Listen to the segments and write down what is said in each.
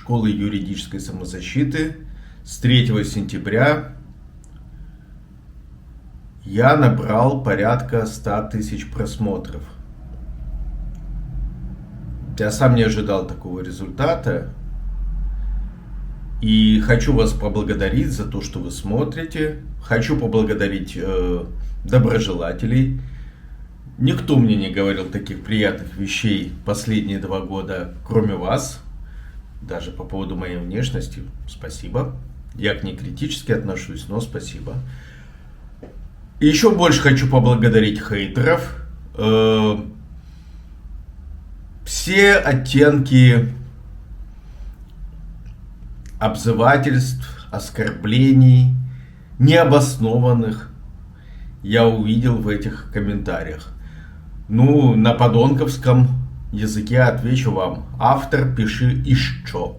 школы юридической самозащиты. С 3 сентября я набрал порядка 100 тысяч просмотров. Я сам не ожидал такого результата. И хочу вас поблагодарить за то, что вы смотрите. Хочу поблагодарить доброжелателей. Никто мне не говорил таких приятных вещей последние 2 года, кроме вас. Даже по поводу моей внешности. Спасибо. Я к ней критически отношусь, но спасибо. И еще больше хочу поблагодарить хейтеров. Все оттенки обзывательств, оскорблений, необоснованных я увидел в этих комментариях. Ну, на подонковском языке отвечу вам: автор, пиши еще.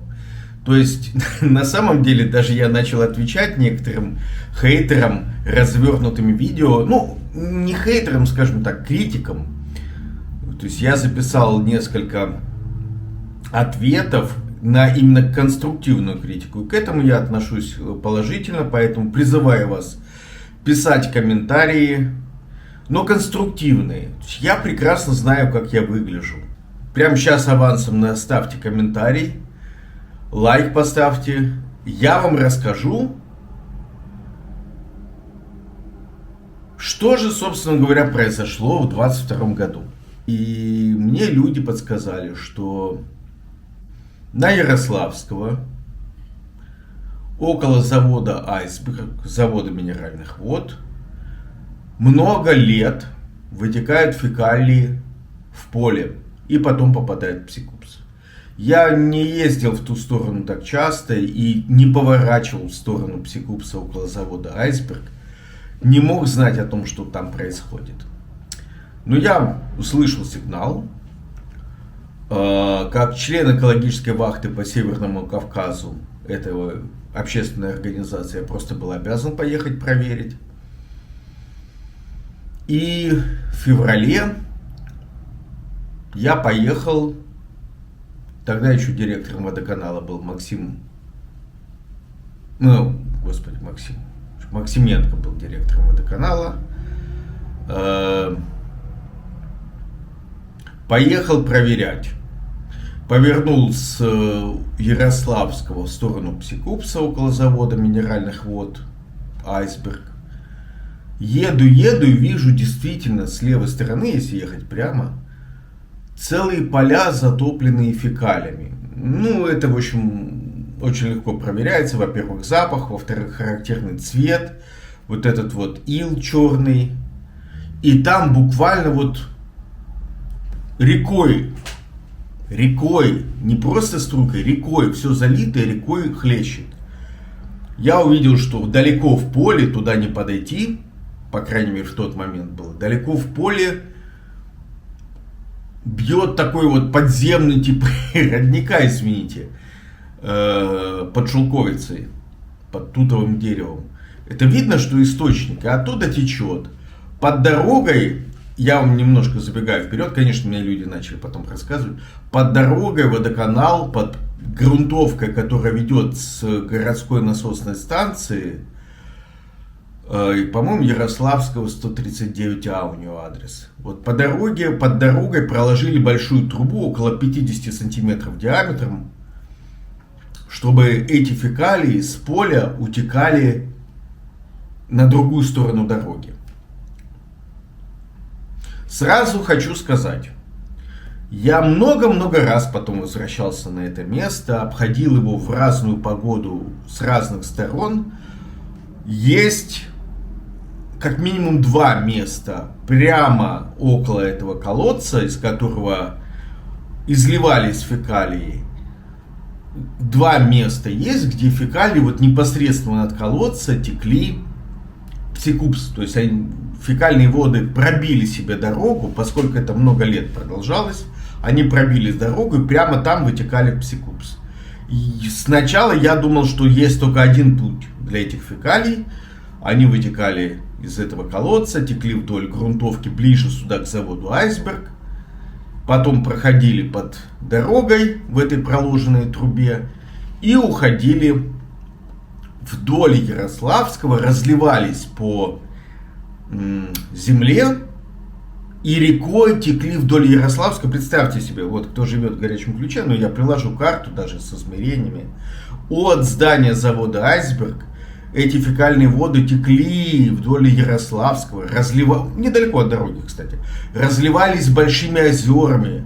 То есть, на самом деле, даже я начал отвечать некоторым хейтерам развернутыми видео, ну, не хейтерам, скажем так, критикам. То есть, я записал несколько ответов на именно конструктивную критику. К этому я отношусь положительно, поэтому призываю вас писать комментарии, но конструктивные. Я прекрасно знаю, как я выгляжу. Прямо сейчас авансом оставьте комментарий, лайк поставьте. Я вам расскажу, что же, собственно говоря, произошло в 2022 году. И мне люди подсказали, что на Ярославского, около завода «Айсберг», завода минеральных вод, много лет вытекают фекалии в поле и потом попадают в Псикупс. Я не ездил в ту сторону так часто и не поворачивал в сторону Псикупса около завода «Айсберг». Не мог знать о том, что там происходит. Но я услышал сигнал. Как член экологической вахты по Северному Кавказу, этого общественной организации, я просто был обязан поехать проверить. И в феврале я поехал, тогда еще директором водоканала был Максименко был директором водоканала. Поехал проверять. Повернул с Ярославского в сторону Псикупса, около завода минеральных вод «Айсберг». Еду и вижу действительно с левой стороны, если ехать прямо, целые поля, затопленные фекалиями. Ну, это, в общем, очень легко проверяется. Во-первых, запах, во-вторых, характерный цвет, вот этот вот ил черный. И там буквально вот рекой, не просто струйкой, рекой, все залитое рекой хлещет. Я увидел, что далеко в поле, туда не подойти, по крайней мере в тот момент было, далеко в поле бьет такой вот подземный тип родника, извините, под шелковицей, под тутовым деревом. Это видно, что источник, и оттуда течет. Под дорогой, я вам немножко забегаю вперед, конечно, мне люди начали потом рассказывать, под дорогой водоканал, под грунтовкой, которая ведет с городской насосной станции, по-моему, Ярославского 139А у него адрес. Вот под дорогой проложили большую трубу около 50 сантиметров диаметром, чтобы эти фекалии с поля утекали на другую сторону дороги. Сразу хочу сказать, я много-много раз потом возвращался на это место, обходил его в разную погоду с разных сторон. Есть как минимум 2 места прямо около этого колодца, из которого изливались фекалии. 2 места есть, где фекалии вот непосредственно от колодца текли в Псикупс. То есть фекальные воды пробили себе дорогу, поскольку это много лет продолжалось. Они пробили дорогу и прямо там вытекали в Псикупс. И сначала я думал, что есть только один путь для этих фекалий. Они вытекали из этого колодца, текли вдоль грунтовки ближе сюда к заводу «Айсберг». Потом проходили под дорогой в этой проложенной трубе и уходили вдоль Ярославского, разливались по земле и рекой текли вдоль Ярославского. Представьте себе, вот кто живет в Горячем Ключе, но я приложу карту даже с измерениями. От здания завода «Айсберг» эти фекальные воды текли вдоль Ярославского, недалеко от дороги, кстати, разливались большими озерами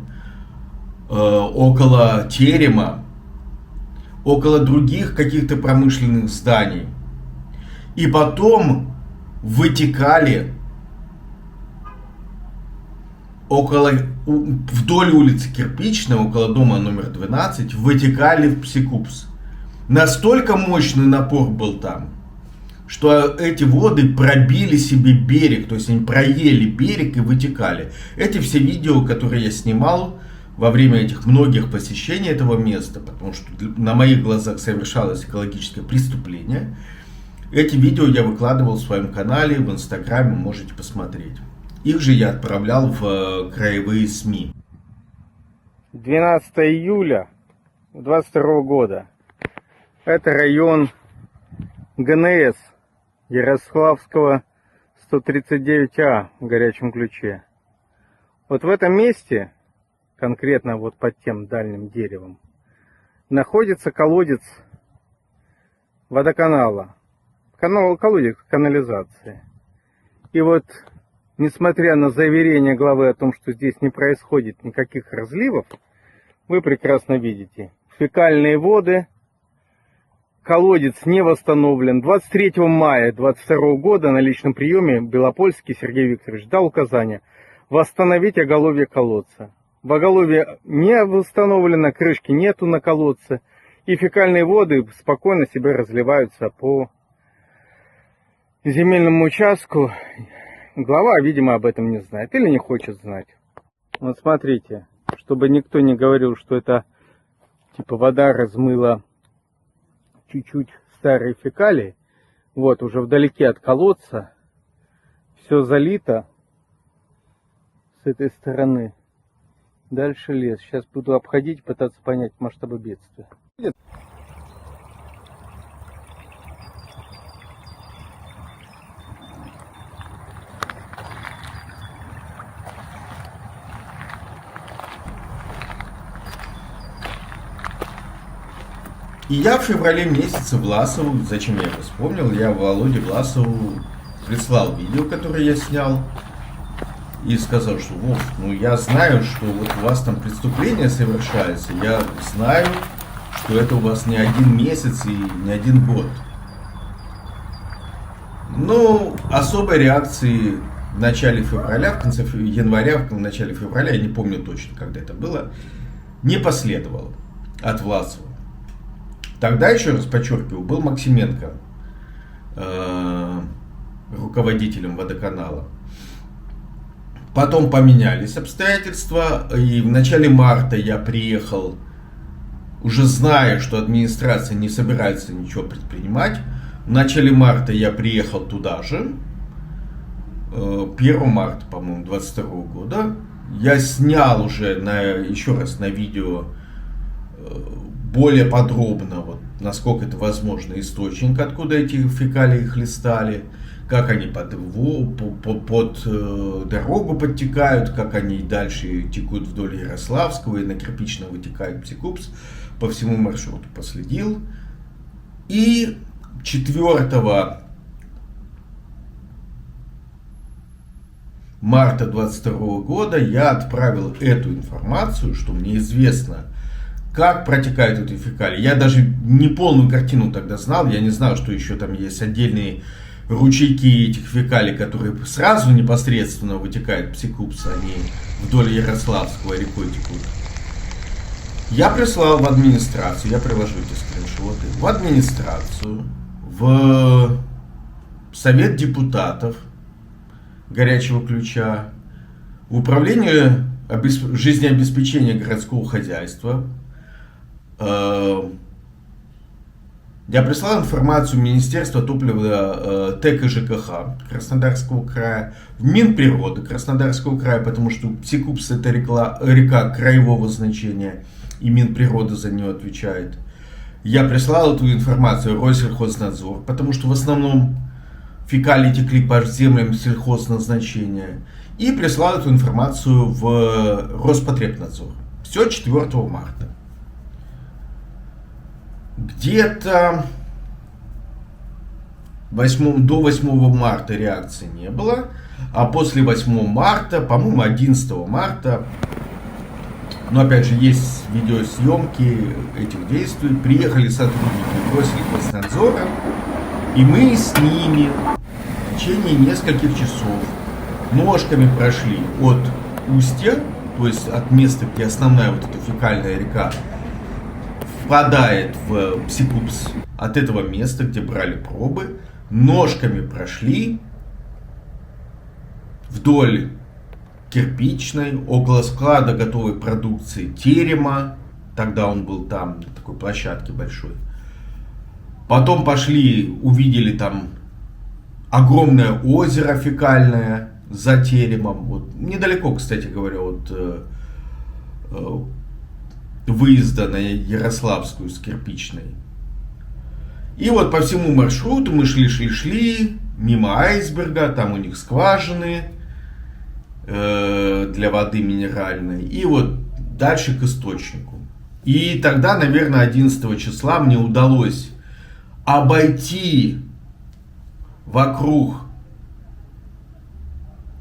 около терема, около других каких-то промышленных зданий. И потом вытекали вдоль улицы Кирпичной, около дома номер 12, вытекали в Псикупс. Настолько мощный напор был там, что эти воды пробили себе берег, то есть они проели берег и вытекали. Эти все видео, которые я снимал во время этих многих посещений этого места, потому что на моих глазах совершалось экологическое преступление, эти видео я выкладывал в своем канале, в Инстаграме, можете посмотреть. Их же я отправлял в краевые СМИ. 12 июля 2022 года. Это район ГНС Ярославского 139А в Горячем Ключе. Вот в этом месте, конкретно вот под тем дальним деревом, находится колодец водоканала. Колодец канализации. И вот, несмотря на заверение главы о том, что здесь не происходит никаких разливов, вы прекрасно видите, фекальные воды, колодец не восстановлен. 23 мая 2022 года на личном приеме Белопольский Сергей Викторович дал указание восстановить оголовье колодца. В оголовье не восстановлено, крышки нету на колодце, и фекальные воды спокойно себе разливаются по земельному участку. Глава, видимо, об этом не знает или не хочет знать. Вот смотрите, чтобы никто не говорил, что это типа вода размыла чуть-чуть старые фекалии. Вот, уже вдалеке от колодца все залито с этой стороны. Дальше лес. Сейчас буду обходить, пытаться понять масштабы бедствия. И я в феврале месяце Власову, зачем я его вспомнил, я Володе Власову прислал видео, которое я снял, и сказал, что Вов, ну я знаю, что вот у вас там преступление совершается, я знаю, что это у вас не один месяц и не один год. Но особой реакции в начале февраля, в конце января, в начале февраля, я не помню точно, когда это было, не последовало от Власова. Тогда, еще раз подчеркиваю, был Максименко руководителем водоканала. Потом поменялись обстоятельства, и в начале марта я приехал, уже зная, что администрация не собирается ничего предпринимать. В начале марта я приехал туда же, 1 марта, по-моему, 22 года. Я снял уже еще раз на видео более подробно, вот, насколько это возможно, источник, откуда эти фекалии хлестали, как они под дорогу подтекают, как они дальше текут вдоль Ярославского и на Кирпичном вытекает Псикупс, по всему маршруту последил. И 4 марта 2022 года я отправил эту информацию, что мне известно, как протекают эти фекалии. Я даже не полную картину тогда знал, я не знал, что еще там есть отдельные ручейки этих фекалий, которые сразу непосредственно вытекают в Псикупс, они вдоль Ярославского рекой текут. Я прислал в администрацию, я приложу эти скриншоты, в администрацию, в Совет депутатов Горячего Ключа, в Управление жизнеобеспечения городского хозяйства. Я прислал информацию в Министерство топлива, ТЭК и ЖКХ Краснодарского края, в Минприроды Краснодарского края, потому что Псикупс это река краевого значения, и Минприрода за нее отвечает. Я прислал эту информацию в Россельхознадзор, потому что в основном фекалии текли по землям сельхозназначения. И прислал эту информацию в Роспотребнадзор. Все 4 марта. Где-то до 8 марта реакции не было. А после 8 марта, по-моему, 11 марта, но опять же есть видеосъемки этих действий, приехали сотрудники Россельхознадзора, и мы с ними в течение нескольких часов ножками прошли от устья, то есть от места, где основная вот эта фекальная река впадает в Псикупс, от этого места, где брали пробы, ножками прошли вдоль Кирпичной, около склада готовой продукции Терема, тогда он был там, на такой площадке большой. Потом пошли, увидели там огромное озеро фекальное за Теремом, вот, недалеко, кстати говоря, от выезда на Ярославскую с Кирпичной. И вот по всему маршруту мы шли мимо айсберга, там у них скважины для воды минеральной, и вот дальше к источнику. И тогда, наверное, 11 числа мне удалось обойти вокруг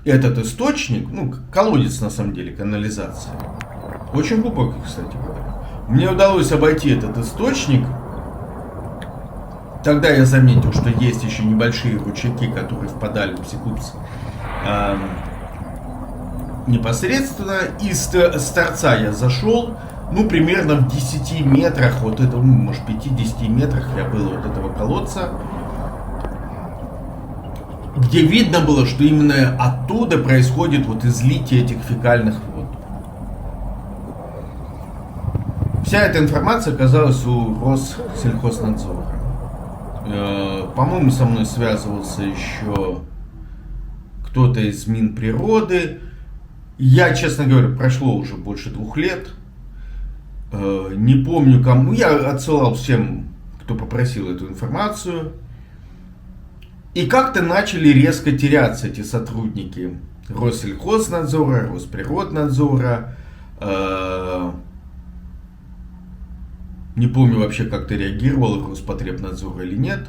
этот источник, ну, колодец на самом деле, канализация. Очень глубокий, кстати говоря. Мне удалось обойти этот источник. Тогда я заметил, что есть еще небольшие ручейки, которые впадали в Псикупс непосредственно. Из торца я зашел, ну, примерно в 10 метрах, вот это, может, 5-10 метрах я был от этого колодца, где видно было, что именно оттуда происходит вот излитие этих фекальных вод. Вся эта информация оказалась у Россельхознадзора. По-моему, со мной связывался еще кто-то из Минприроды. Я, честно говоря, прошло уже больше 2 лет. Не помню кому. Я отсылал всем, кто попросил эту информацию. И как-то начали резко теряться эти сотрудники Россельхознадзора, Росприроднадзора. Не помню вообще, как-то реагировал Роспотребнадзор или нет.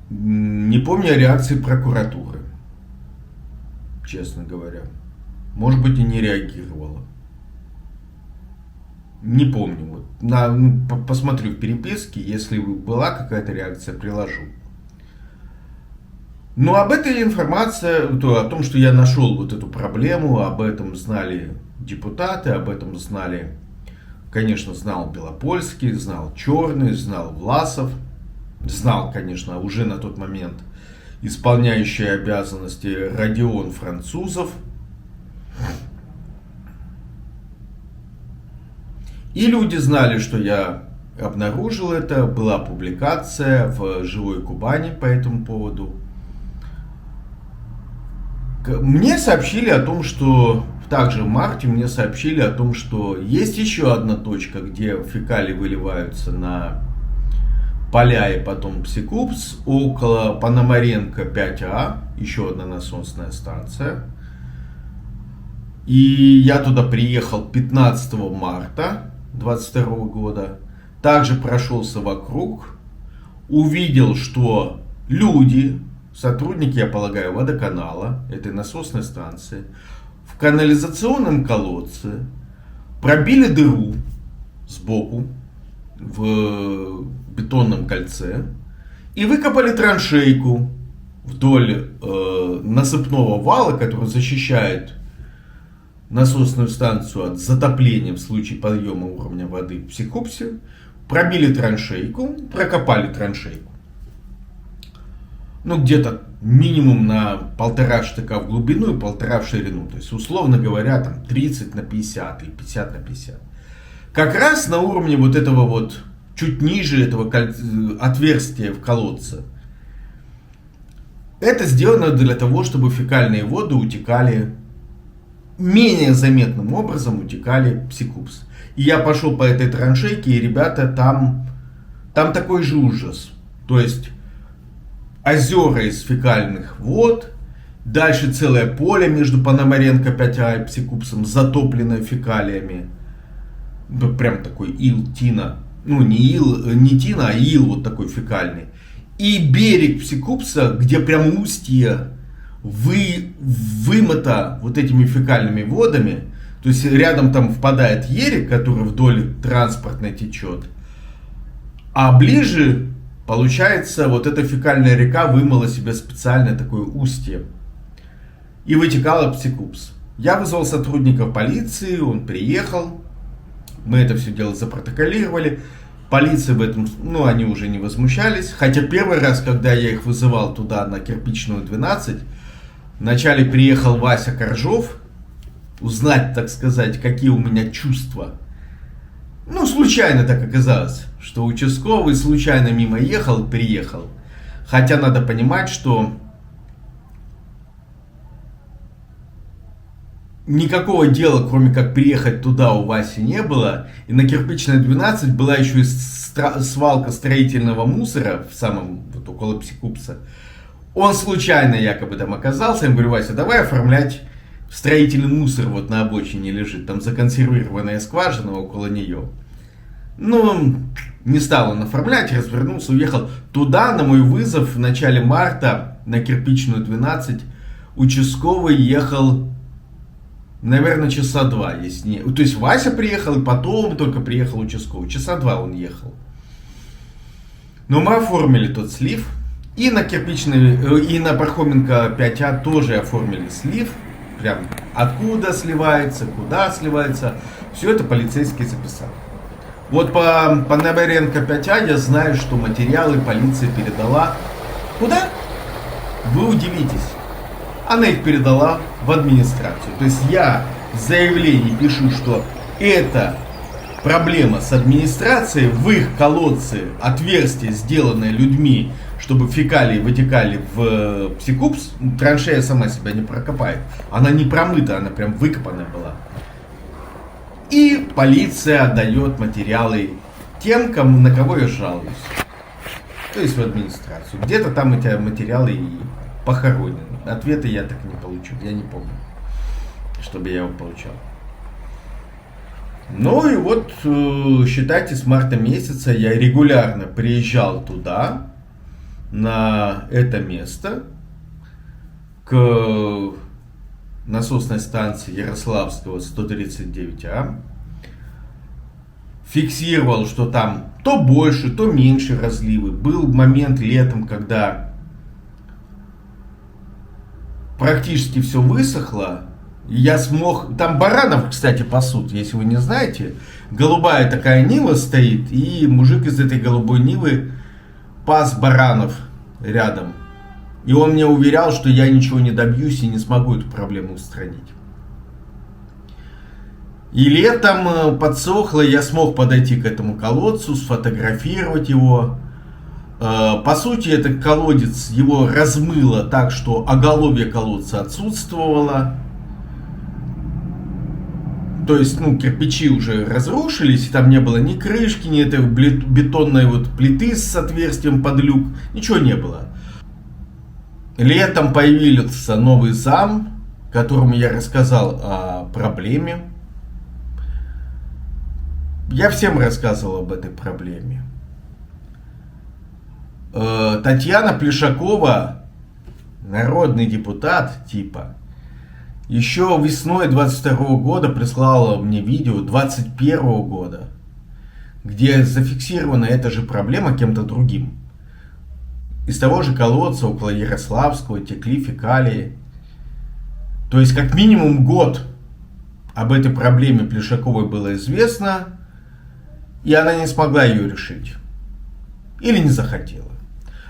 Не помню о реакции прокуратуры, честно говоря. Может быть, и не реагировала. Не помню. Вот. Посмотрю в переписке, если была какая-то реакция, приложу. Но об этой информации, о том, что я нашел вот эту проблему, об этом знали депутаты, об этом знали, конечно, знал Белопольский, знал Черный, знал Власов, знал, конечно, уже на тот момент исполняющий обязанности Родион Французов. И люди знали, что я обнаружил это, была публикация в «Живой Кубани» по этому поводу. Мне сообщили о том, что также в марте мне сообщили о том, что есть еще одна точка, где фекалии выливаются на поля и потом Псикупс, около Пономаренко 5А, еще одна насосная станция. И я туда приехал 15 марта 2022 года, также прошелся вокруг, увидел, что люди, сотрудники, я полагаю, водоканала, этой насосной станции, в канализационном колодце пробили дыру сбоку в бетонном кольце и выкопали траншейку вдоль насыпного вала, который защищает насосную станцию от затопления в случае подъема уровня воды в Псикупсе. Пробили траншейку, прокопали траншейку. Ну, где-то минимум на 1,5 штыка в глубину и 1,5 в ширину. То есть, условно говоря, там 30 на 50 или 50 на 50. Как раз на уровне вот этого вот, чуть ниже этого отверстия в колодце. Это сделано для того, чтобы фекальные воды утекали менее заметным образом утекали в Псикупс. И я пошел по этой траншейке, и ребята, там такой же ужас. То есть озера из фекальных вод, дальше целое поле между Пономаренко 5А и Псикупсом, затопленное фекалиями. Прям такой ил, тина. Ну, не тина, а ил вот такой фекальный. И берег Псикупса, где прям устье вымыто вот этими фекальными водами. То есть рядом там впадает Ерик, который вдоль транспортной течет. А ближе, получается, вот эта фекальная река вымыла себе специальное такое устье. И вытекала в Псикупс. Я вызвал сотрудников полиции, он приехал. Мы это все дело запротоколировали. Полиция в этом, они уже не возмущались. Хотя первый раз, когда я их вызывал туда, на Кирпичную 12, вначале приехал Вася Коржов, узнать, так сказать, какие у меня чувства. Случайно так оказалось, что участковый случайно мимо ехал, приехал. Хотя надо понимать, что никакого дела, кроме как приехать туда, у Васи не было. И на Кирпичной 12 была еще и свалка строительного мусора, в самом, вот около Псикупса. Он случайно якобы там оказался. Я говорю: Вася, давай оформлять строительный мусор, вот на обочине лежит. Там законсервированная скважина около нее. Не стал он оформлять, развернулся, уехал. Туда, на мой вызов, в начале марта, на Кирпичную 12, участковый ехал, наверное, часа 2, если не... То есть Вася приехал, и потом только приехал участковый. Часа 2 он ехал. Но мы оформили тот слив. И на Кирпичной, и на Пархоменко 5А тоже оформили слив. Прям откуда сливается, куда сливается. Все это полицейский записал. Вот по Пономаренко 5А я знаю, что материалы полиция передала. Куда? Вы удивитесь. Она их передала в администрацию. То есть я в заявлении пишу, что это проблема с администрацией. В их колодце отверстие, сделанное людьми, чтобы фекалии вытекали в Псикупс. Траншея сама себя не прокопает. Она не промыта, она прям выкопанная была. И полиция отдает материалы тем, на кого я жалуюсь. То есть в администрацию. Где-то там эти материалы и похоронены. Ответа я так не получу. Я не помню, чтобы я его получал. И вот, считайте, с марта месяца я регулярно приезжал туда, на это место, к насосной станции Ярославского 139А. Фиксировал, что там то больше, то меньше разливы. Был момент летом, когда практически все высохло. Я смог... Там баранов, кстати, пасут, если вы не знаете. Голубая такая Нива стоит, и мужик из этой голубой Нивы пас баранов рядом. И он мне уверял, что я ничего не добьюсь и не смогу эту проблему устранить. И летом подсохло, я смог подойти к этому колодцу, сфотографировать его. По сути, этот колодец, его размыло так, что оголовье колодца отсутствовало. То есть, кирпичи уже разрушились, и там не было ни крышки, ни этой бетонной вот плиты с отверстием под люк. Ничего не было. Летом появился новый зам, которому я рассказал о проблеме. Я всем рассказывал об этой проблеме. Татьяна Плешакова, народный депутат типа, еще весной 22 года прислала мне видео 21 года, где зафиксирована эта же проблема кем-то другим. Из того же колодца около Ярославского текли фекалии. То есть как минимум год об этой проблеме Плешаковой было известно, и она не смогла ее решить. Или не захотела.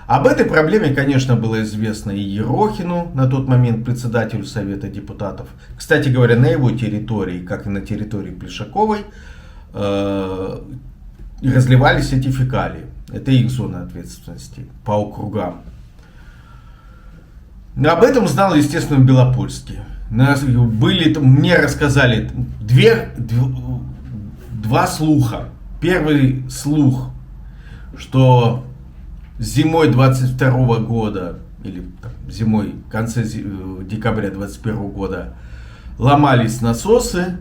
Об этой проблеме, конечно, было известно и Ерохину, на тот момент председателю Совета депутатов. Кстати говоря, на его территории, как и на территории Плешаковой, разливались эти фекалии. Это их зона ответственности по округам. Об этом знал, естественно, Белопольский. Мне рассказали два слуха. Первый слух, что зимой 22 года, или зимой, в конце декабря 21 года, ломались насосы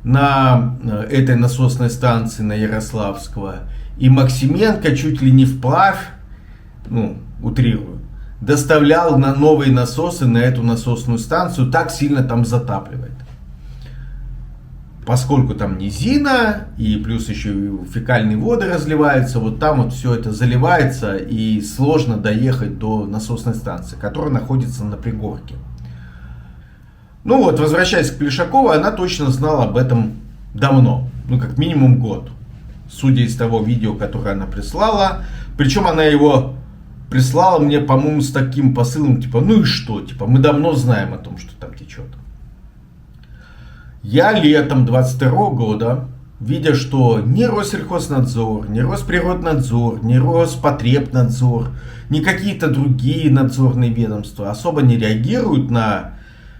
на этой насосной станции на Ярославского. И Максименко чуть ли не вплавь, утрирую, доставлял на новые насосы на эту насосную станцию, так сильно там затапливает. Поскольку там низина, и плюс еще и фекальные воды разливаются, вот там вот все это заливается, и сложно доехать до насосной станции, которая находится на пригорке. Возвращаясь к Плешакову, она точно знала об этом давно, как минимум год. Судя из того видео, которое она прислала. Причем она его прислала мне, по-моему, с таким посылом, ну и что, мы давно знаем о том, что там течет. Я летом 22 года, видя, что ни Россельхознадзор, ни Росприроднадзор, ни Роспотребнадзор, ни какие-то другие надзорные ведомства особо не реагируют на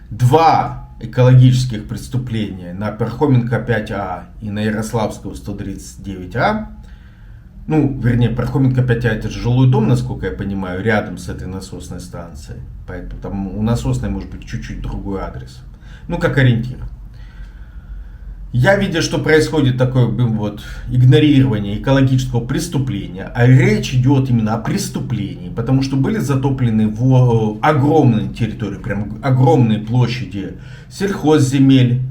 два экологических преступления, на Пархоменко 5А и на Ярославского 139А. Пархоменко 5А это же жилой дом, насколько я понимаю, рядом с этой насосной станцией. Поэтому там у насосной может быть чуть-чуть другой адрес. Как ориентир. Я, видя, что происходит такое игнорирование экологического преступления, а речь идет именно о преступлении, потому что были затоплены огромные территории, прям огромные площади сельхозземель,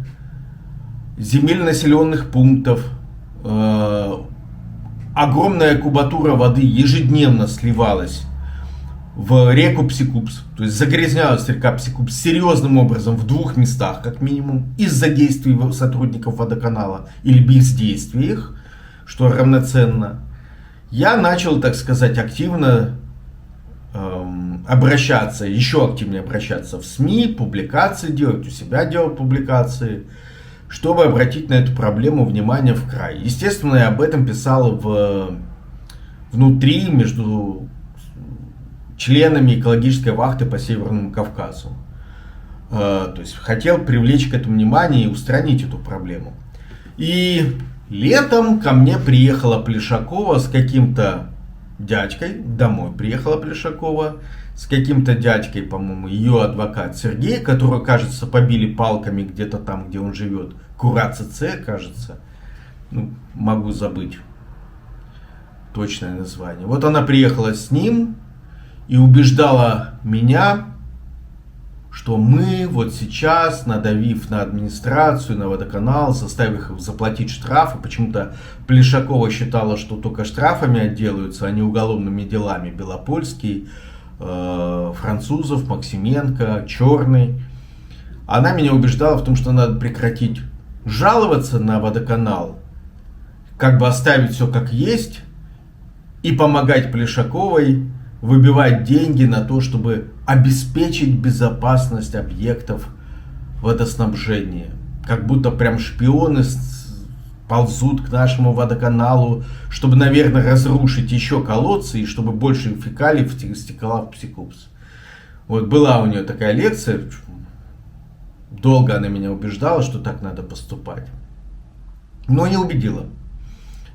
земель населенных пунктов, огромная кубатура воды ежедневно сливалась в реку Псикупс, то есть загрязнялась река Псикупс серьезным образом в двух местах, как минимум, из-за действий сотрудников водоканала или бездействия их, что равноценно. Я начал, так сказать, активно еще активнее обращаться в СМИ, публикации делать, у себя делать публикации, чтобы обратить на эту проблему внимание в край. Естественно, я об этом писал внутри, между членами экологической вахты по Северному Кавказу. То есть хотел привлечь к этому внимание и устранить эту проблему. И летом ко мне приехала Плешакова с каким-то дядькой, домой приехала Плешакова с каким-то дядькой, по-моему, ее адвокат Сергей, которого, кажется, побили палками где-то там, где он живет. Кура-ЦЦ, кажется. Могу забыть точное название. Вот она приехала с ним и убеждала меня, что мы сейчас, надавив на администрацию, на водоканал, заставив их заплатить штрафы, почему-то Плешакова считала, что только штрафами отделаются, а не уголовными делами. Белопольский, Французов, Максименко, Черный. Она меня убеждала в том, что надо прекратить жаловаться на водоканал, оставить все как есть и помогать Плешаковой выбивать деньги на то, чтобы обеспечить безопасность объектов водоснабжения. Как будто прям шпионы ползут к нашему водоканалу, чтобы, наверное, разрушить еще колодцы и чтобы больше фекалий стекало в Псикупс. Была у нее такая лекция. Долго она меня убеждала, что так надо поступать. Но не убедила.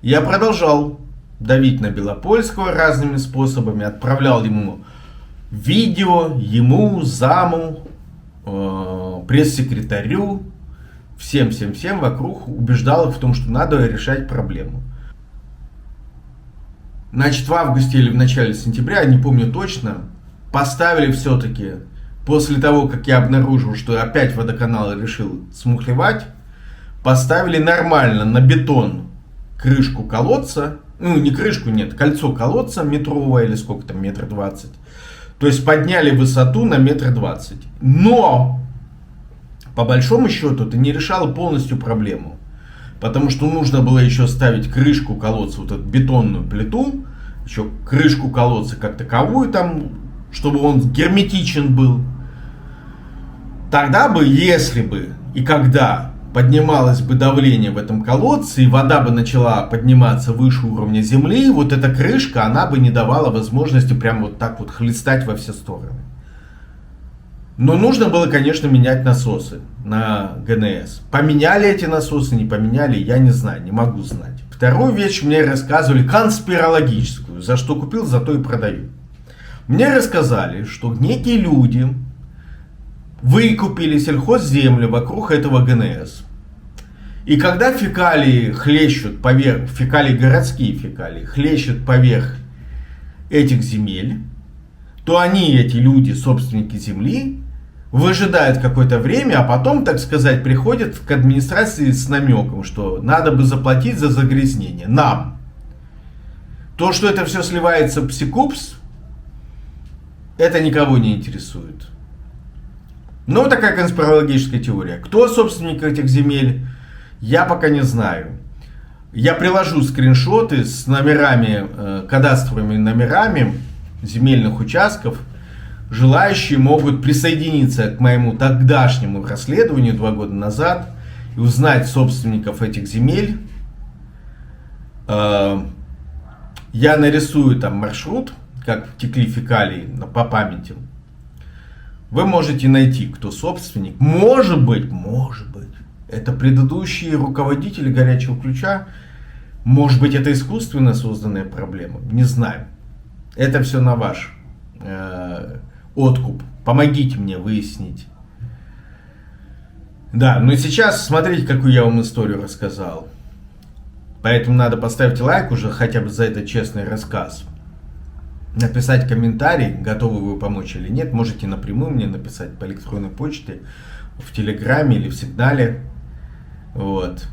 Я продолжал давить на Белопольского разными способами, отправлял ему видео, ему, заму, пресс-секретарю, всем вокруг, убеждал их в том, что надо решать проблему. В августе или в начале сентября, не помню точно, поставили все-таки, после того, как я обнаружил, что опять водоканал решил смухлевать, поставили нормально на бетон крышку колодца. Не крышку, нет, кольцо колодца метровое или сколько там, 1,20 м. То есть подняли высоту на 1,20 м. Но, по большому счету, это не решало полностью проблему. Потому что нужно было еще ставить крышку колодца, эту бетонную плиту, еще крышку колодца как таковую там, чтобы он герметичен был. Тогда бы, если бы и когда поднималось бы давление в этом колодце, и вода бы начала подниматься выше уровня земли, эта крышка, она бы не давала возможности прям так хлестать во все стороны. Но нужно было, конечно, менять насосы на ГНС. Поменяли эти насосы, не поменяли, я не знаю, не могу знать. Вторую вещь мне рассказывали, конспирологическую. За что купил, за то и продаю. Мне рассказали, что некие люди выкупили сельхозземлю вокруг этого ГНС. И когда фекалии хлещут поверх, городские фекалии, хлещут поверх этих земель, то они, эти люди, собственники земли, выжидают какое-то время, а потом, так сказать, приходят к администрации с намеком, что надо бы заплатить за загрязнение нам. То, что это все сливается в Псикупс, это никого не интересует. Но такая конспирологическая теория. Кто собственник этих земель, я пока не знаю. Я приложу скриншоты с номерами, кадастровыми номерами земельных участков. Желающие могут присоединиться к моему тогдашнему расследованию 2 года назад и узнать собственников этих земель. Я нарисую там маршрут, как текли фекалии по памяти. Вы можете найти, кто собственник. Может быть, это предыдущие руководители горячего ключа. Может быть, это искусственно созданная проблема. Не знаю. Это все на ваш откуп. Помогите мне выяснить. Да, но сейчас смотрите, какую я вам историю рассказал. Поэтому надо поставить лайк уже хотя бы за этот честный рассказ. Написать комментарий, готовы вы помочь или нет. Можете напрямую мне написать по электронной почте, в Телеграме или в Сигнале. Вот.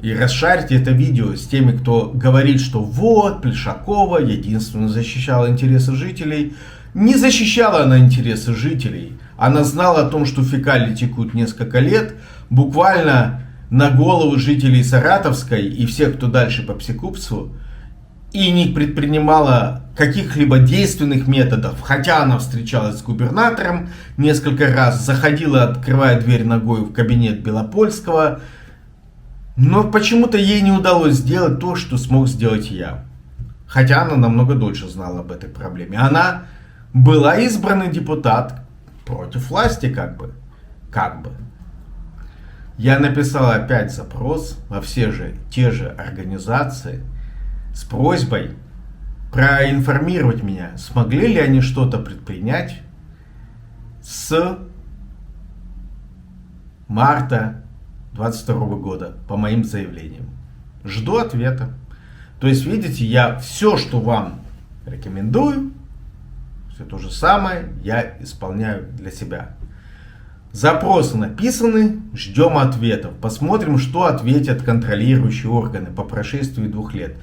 И расшарьте это видео с теми, кто говорит, что вот, Плешакова единственно защищала интересы жителей. Не защищала она интересы жителей. Она знала о том, что фекалии текут несколько лет. Буквально на голову жителей Саратовской и всех, кто дальше по Псикупсу. И не предпринимала каких-либо действенных методов. Хотя она встречалась с губернатором несколько раз. Заходила, открывая дверь ногой в кабинет Белопольского. Но почему-то ей не удалось сделать то, что смог сделать я. Хотя она намного дольше знала об этой проблеме. Она была избранный депутат против власти, как бы. Я написал опять запрос во все же те же организации с просьбой проинформировать меня, смогли ли они что-то предпринять с марта 2022 года по моим заявлениям. Жду ответа. То есть, видите, я все, что вам рекомендую, все то же самое я исполняю для себя. Запросы написаны, ждем ответов. Посмотрим, что ответят контролирующие органы по прошествии 2 лет.